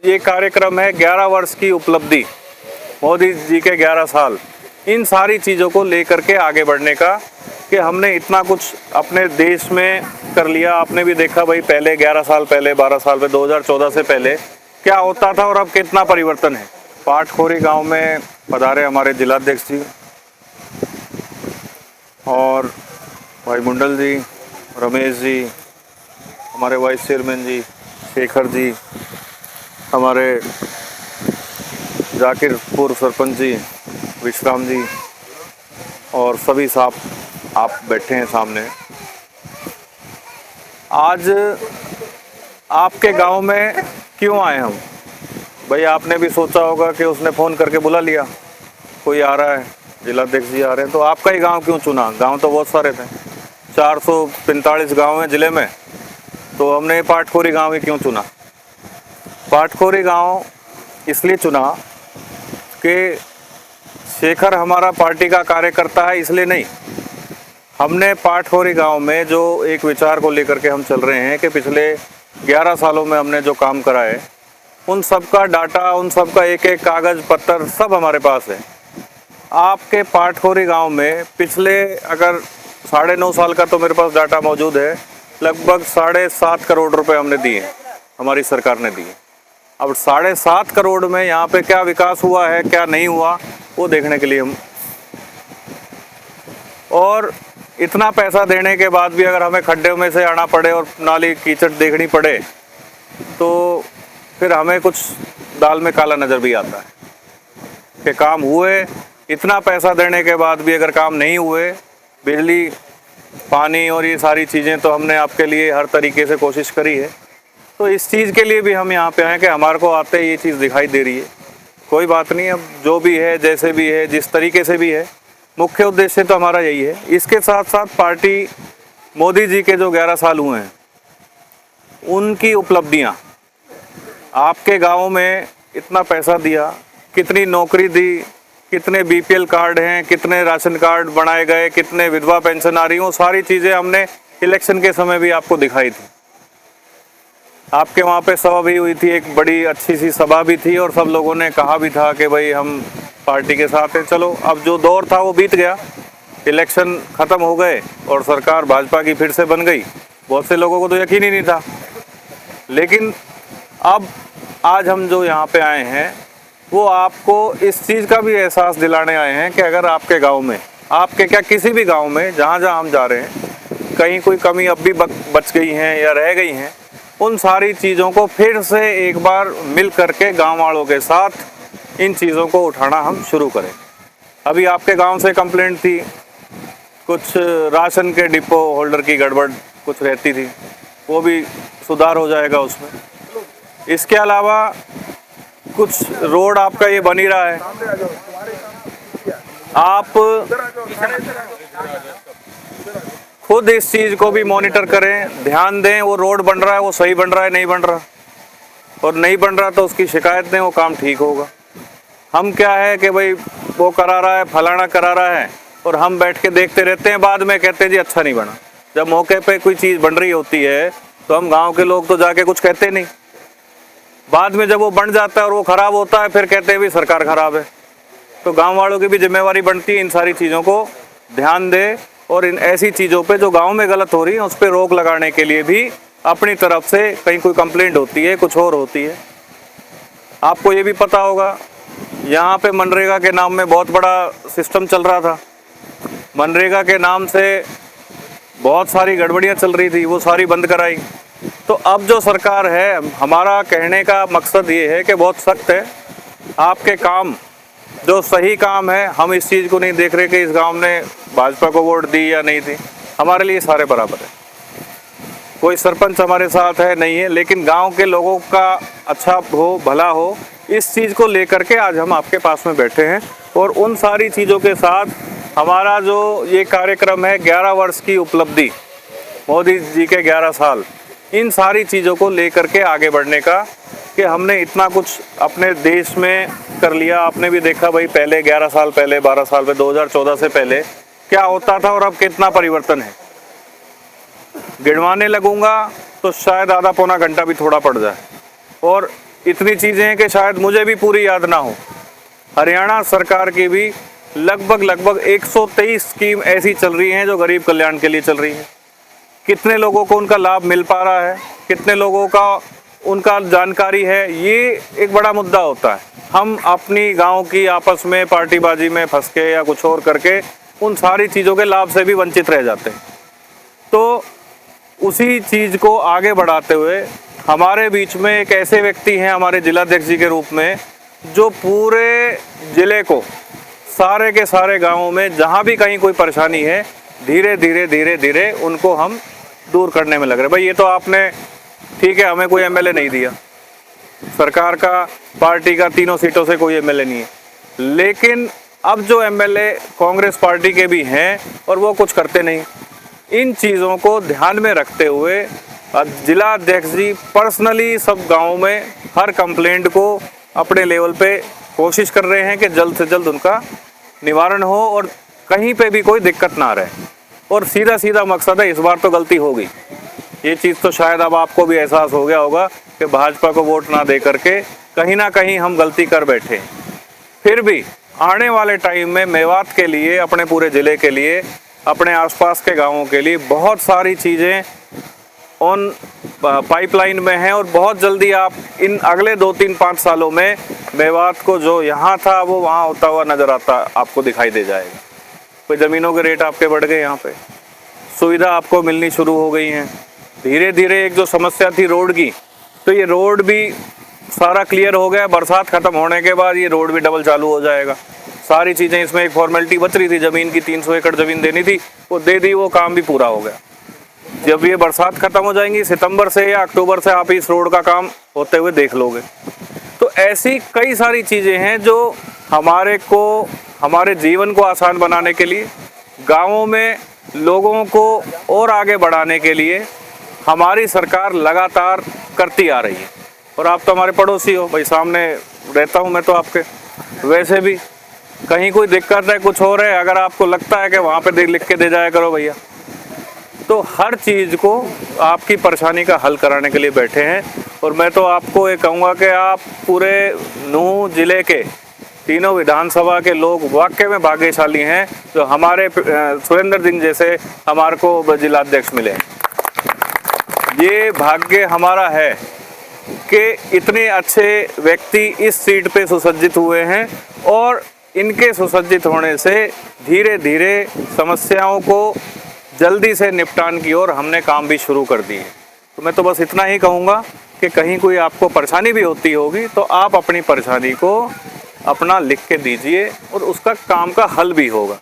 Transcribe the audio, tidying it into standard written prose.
ये कार्यक्रम है 11 वर्ष की उपलब्धि, मोदी जी के 11 साल, इन सारी चीज़ों को लेकर के आगे बढ़ने का कि हमने इतना कुछ अपने देश में कर लिया। आपने भी देखा भाई, पहले 11 साल पहले, 12 साल पहले, 2014 से पहले क्या होता था और अब कितना परिवर्तन है। पाटखोरी गांव में पधारे हमारे जिलाध्यक्ष जी और भाई मुंडल जी, रमेश जी, हमारे वाइस चेयरमैन जी, शेखर जी, हमारे जाकिर पूर्व सरपंच जी, विश्राम जी और सभी साहब आप बैठे हैं सामने। आज आपके गांव में क्यों आए हम? भाई आपने भी सोचा होगा कि उसने फ़ोन करके बुला लिया, कोई आ रहा है, जिलाध्यक्ष जी आ रहे हैं, तो आपका ही गांव क्यों चुना? गांव तो बहुत सारे थे, 445 गांव हैं ज़िले में, तो हमने पाटखोरी गांव ही क्यों चुना? पाटखोरी गांव इसलिए चुना कि शेखर हमारा पार्टी का कार्यकर्ता है इसलिए नहीं। हमने पाटखोरी गांव में जो एक विचार को लेकर के हम चल रहे हैं कि पिछले 11 सालों में हमने जो काम करा है, उन सब का डाटा, उन सब का एक एक कागज़ पत्तर सब हमारे पास है। आपके पाटखोरी गांव में पिछले अगर 9.5 साल का तो मेरे पास डाटा मौजूद है, लगभग 7.5 करोड़ रुपए हमने दिए, हमारी सरकार ने दिए। अब 7.5 करोड़ में यहाँ पे क्या विकास हुआ है, क्या नहीं हुआ, वो देखने के लिए हम, और इतना पैसा देने के बाद भी अगर हमें खड्डे में से आना पड़े और नाली कीचड़ देखनी पड़े तो फिर हमें कुछ दाल में काला नज़र भी आता है कि काम हुए, इतना पैसा देने के बाद भी अगर काम नहीं हुए, बिजली, पानी और ये सारी चीज़ें तो हमने आपके लिए हर तरीके से कोशिश करी है। तो इस चीज़ के लिए भी हम यहाँ पे आए कि हमारे को आते ये चीज़ दिखाई दे रही है। कोई बात नहीं, अब जो भी है, जैसे भी है, जिस तरीके से भी है, मुख्य उद्देश्य तो हमारा यही है। इसके साथ साथ पार्टी मोदी जी के जो 11 साल हुए हैं, उनकी उपलब्धियाँ, आपके गाँव में इतना पैसा दिया, कितनी नौकरी दी, कितने बीपीएल कार्ड हैं, कितने राशन कार्ड बनाए गए, कितने विधवा पेंशन आ रही हैं, वो सारी चीज़ें हमने इलेक्शन के समय भी आपको दिखाई थी। आपके वहाँ पे सभा भी हुई थी, एक बड़ी अच्छी सी सभा भी थी और सब लोगों ने कहा भी था कि भाई हम पार्टी के साथ हैं। चलो, अब जो दौर था वो बीत गया, इलेक्शन ख़त्म हो गए और सरकार भाजपा की फिर से बन गई। बहुत से लोगों को तो यकीन ही नहीं था, लेकिन अब आज हम जो यहाँ पे आए हैं वो आपको इस चीज़ का भी एहसास दिलाने आए हैं कि अगर आपके गांव में, आपके क्या किसी भी गांव में जहाँ जहाँ हम जा रहे हैं, कहीं कोई कमी अब भी बच गई हैं या रह गई हैं, उन सारी चीज़ों को फिर से एक बार मिल करके गाँव वालों के साथ इन चीज़ों को उठाना हम शुरू करें। अभी आपके गाँव से कंप्लेंट थी, कुछ राशन के डिपो होल्डर की गड़बड़ कुछ रहती थी, वो भी सुधार हो जाएगा उसमें। इसके अलावा कुछ रोड आपका ये बन ही रहा है, आप खुद इस चीज़ को भी मॉनिटर करें, ध्यान दें, वो रोड बन रहा है वो सही बन रहा है, नहीं बन रहा, और नहीं बन रहा तो उसकी शिकायत दें, वो काम ठीक होगा। हम क्या है कि भाई वो करा रहा है, फलाना करा रहा है, और हम बैठ के देखते रहते हैं, बाद में कहते हैं जी अच्छा नहीं बना। जब मौके पे कोई चीज़ बन रही होती है तो हम गांव के लोग तो जाके कुछ कहते नहीं, बाद में जब वो बन जाता है और वो ख़राब होता है फिर कहते हैं भी सरकार ख़राब है। तो गांव वालों की भी जिम्मेवारी बनती है इन सारी चीज़ों को ध्यान दे, और इन ऐसी चीज़ों पे जो गांव में गलत हो रही है उस पर रोक लगाने के लिए भी अपनी तरफ से, कहीं कोई कंप्लेंट होती है, कुछ और होती है। आपको ये भी पता होगा, यहाँ पे मनरेगा के नाम में बहुत बड़ा सिस्टम चल रहा था, मनरेगा के नाम से बहुत सारी गड़बड़ियाँ चल रही थी, वो सारी बंद कराई। तो अब जो सरकार है, हमारा कहने का मकसद ये है कि बहुत सख्त है, आपके काम जो सही काम है, हम इस चीज़ को नहीं देख रहे कि इस गांव ने भाजपा को वोट दी या नहीं दी, हमारे लिए सारे बराबर है। कोई सरपंच हमारे साथ है नहीं है, लेकिन गांव के लोगों का अच्छा हो, भला हो, इस चीज़ को लेकर के आज हम आपके पास में बैठे हैं। और उन सारी चीज़ों के साथ हमारा जो ये कार्यक्रम है 11 वर्ष की उपलब्धि, मोदी जी के 11 साल, इन सारी चीज़ों को लेकर के आगे बढ़ने का कि हमने इतना कुछ अपने देश में कर लिया। आपने भी देखा भाई, पहले 11 साल पहले, 12 साल पहले, 2014 से पहले क्या होता था और अब कितना परिवर्तन है। गिनवाने लगूंगा तो शायद आधा पौना घंटा भी थोड़ा पड़ जाए। और इतनी चीज़ें हैं कि शायद मुझे भी पूरी याद ना हो। हरियाणा सरकार की भी लगभग 123 स्कीम ऐसी चल रही हैं जो गरीब कल्याण के लिए चल रही हैं। कितने लोगों को उनका लाभ मिल पा रहा है, कितने लोगों का उनका जानकारी है, ये एक बड़ा मुद्दा होता है। हम अपनी गांव की आपस में पार्टीबाजी में फंस के या कुछ और करके उन सारी चीज़ों के लाभ से भी वंचित रह जाते हैं। तो उसी चीज़ को आगे बढ़ाते हुए हमारे बीच में एक ऐसे व्यक्ति हैं हमारे जिलाध्यक्ष जी के रूप में, जो पूरे ज़िले को सारे के सारे गाँवों में जहाँ भी कहीं कोई परेशानी है धीरे धीरे उनको हम दूर करने में लग रहे। भाई ये तो आपने ठीक है, हमें कोई एमएलए नहीं दिया, सरकार का पार्टी का 3 सीटों से कोई एमएलए नहीं है, लेकिन अब जो एमएलए कांग्रेस पार्टी के भी हैं और वो कुछ करते नहीं। इन चीज़ों को ध्यान में रखते हुए जिला अध्यक्ष जी पर्सनली सब गाँवों में हर कंप्लेंट को अपने लेवल पे कोशिश कर रहे हैं कि जल्द से जल्द उनका निवारण हो और कहीं पे भी कोई दिक्कत ना रहे। और सीधा मकसद है, इस बार तो गलती होगी, ये चीज़ तो शायद अब आपको भी एहसास हो गया होगा कि भाजपा को वोट ना दे करके कहीं ना कहीं हम गलती कर बैठे। फिर भी आने वाले टाइम में मेवात के लिए, अपने पूरे ज़िले के लिए, अपने आसपास के गांवों के लिए बहुत सारी चीज़ें ऑन पाइपलाइन में हैं और बहुत जल्दी आप इन अगले 2-3-5 सालों में मेवात को जो यहाँ था वो वहाँ होता हुआ नज़र आता आपको दिखाई दे जाएगा। कोई ज़मीनों के रेट आपके बढ़ गए, यहाँ पे सुविधा आपको मिलनी शुरू हो गई हैं। धीरे धीरे एक जो समस्या थी रोड की, तो ये रोड भी सारा क्लियर हो गया। बरसात ख़त्म होने के बाद ये रोड भी डबल चालू हो जाएगा। सारी चीज़ें, इसमें एक फॉर्मेलिटी बच रही थी, ज़मीन की 300 एकड़ ज़मीन देनी थी, वो दे दी, वो काम भी पूरा हो गया। जब ये बरसात ख़त्म हो जाएंगी सितंबर से या अक्टूबर से आप इस रोड का काम होते हुए देख लोगे। तो ऐसी कई सारी चीज़ें हैं जो हमारे जीवन को आसान बनाने के लिए, गाँवों में लोगों को और आगे बढ़ाने के लिए हमारी सरकार लगातार करती आ रही है। और आप तो हमारे पड़ोसी हो भाई, सामने रहता हूँ मैं तो आपके। वैसे भी कहीं कोई दिक्कत है, कुछ हो रहा है, अगर आपको लगता है कि वहाँ पे लिख के दे जाया करो भैया, तो हर चीज़ को आपकी परेशानी का हल कराने के लिए बैठे हैं। और मैं तो आपको ये कहूँगा कि आप पूरे नूंह जिले के तीनों विधानसभा के लोग वाकई में भाग्यशाली हैं जो हमारे सुरेंद्र सिंह जैसे हमारे को जिलाध्यक्ष मिले। ये भाग्य हमारा है कि इतने अच्छे व्यक्ति इस सीट पे सुसज्जित हुए हैं और इनके सुसज्जित होने से धीरे धीरे समस्याओं को जल्दी से निपटान की ओर हमने काम भी शुरू कर दिए। तो मैं तो बस इतना ही कहूँगा कि कहीं कोई आपको परेशानी भी होती होगी तो आप अपनी परेशानी को अपना लिख के दीजिए और उसका काम का हल भी होगा।